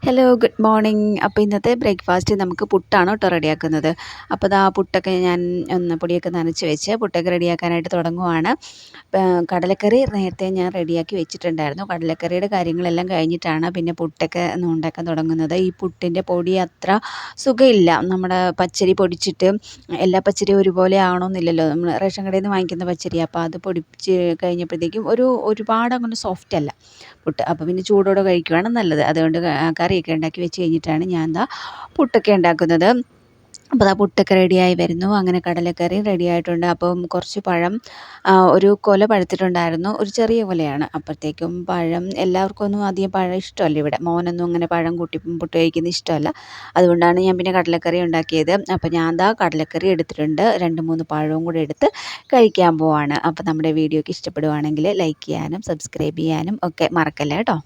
Hello good morning. അപ്പോൾ ഇന്നത്തെ breakfast നമുക്ക് പുട്ടാണ് കേട്ടോ റെഡിയാക്കുന്നത്. അപ്പോൾ ദാ പുട്ടൊക്കെ ഞാൻ ഒന്ന് പൊടിയൊക്കെ നനച്ച് വെച്ച് പുട്ടൊക്കെ റെഡിയാക്കാനായിട്ട് തുടങ്ങുവാണ്. കടലക്കറി നേരത്തെ ഞാൻ റെഡിയാക്കി വെച്ചിട്ടുണ്ടായിരുന്നു. കടലക്കറിയുടെ കാര്യങ്ങളെല്ലാം കഴിഞ്ഞിട്ടാണ് പിന്നെ പുട്ടൊക്കെ ഒന്ന് ഉണ്ടാക്കാൻ തുടങ്ങുന്നത്. ഈ പുട്ടിൻ്റെ പൊടി അത്ര സുഖമില്ല. നമ്മുടെ പച്ചരി പൊടിച്ചിട്ട് എല്ലാ പച്ചരിയും ഒരുപോലെ ആവണമെന്നില്ലല്ലോ. നമ്മൾ റേഷൻ കടയിൽ നിന്ന് വാങ്ങിക്കുന്ന പച്ചരി. അപ്പോൾ അത് പൊടിച്ച് കഴിഞ്ഞപ്പോഴത്തേക്കും ഒരുപാട് അങ്ങനെ സോഫ്റ്റ് അല്ല പുട്ട്. അപ്പോൾ പിന്നെ ചൂടോടെ കഴിക്കുകയാണ് നല്ലത്. അതുകൊണ്ട് കറിയൊക്കെ ഉണ്ടാക്കി വെച്ച് കഴിഞ്ഞിട്ടാണ് ഞാൻ പുട്ടൊക്കെ ഉണ്ടാക്കുന്നത്. അപ്പോൾ പുട്ടൊക്കെ റെഡിയായി വരുന്നു. അങ്ങനെ കടലക്കറി റെഡി ആയിട്ടുണ്ട്. അപ്പം കുറച്ച് പഴം ഒരു കൊല പഴുത്തിട്ടുണ്ടായിരുന്നു. ഒരു ചെറിയ കൊലയാണ്. അപ്പോഴത്തേക്കും പഴം എല്ലാവർക്കും ഒന്നും അധികം പഴം ഇഷ്ടമല്ല ഇവിടെ. മോനൊന്നും അങ്ങനെ പഴം കൂട്ടി പുട്ട് കഴിക്കുന്നത് ഇഷ്ടമല്ല. അതുകൊണ്ടാണ് ഞാൻ പിന്നെ കടലക്കറി ഉണ്ടാക്കിയത്. അപ്പോൾ ഞാൻ കടലക്കറി എടുത്തിട്ടുണ്ട്. 2-3 പഴവും കൂടെ എടുത്ത് കഴിക്കാൻ പോവാണ്. അപ്പോൾ നമ്മുടെ വീഡിയോക്ക് ഇഷ്ടപ്പെടുവാണെങ്കിൽ ലൈക്ക് ചെയ്യാനും സബ്സ്ക്രൈബ് ചെയ്യാനും ഒക്കെ മറക്കല്ലേ കേട്ടോ.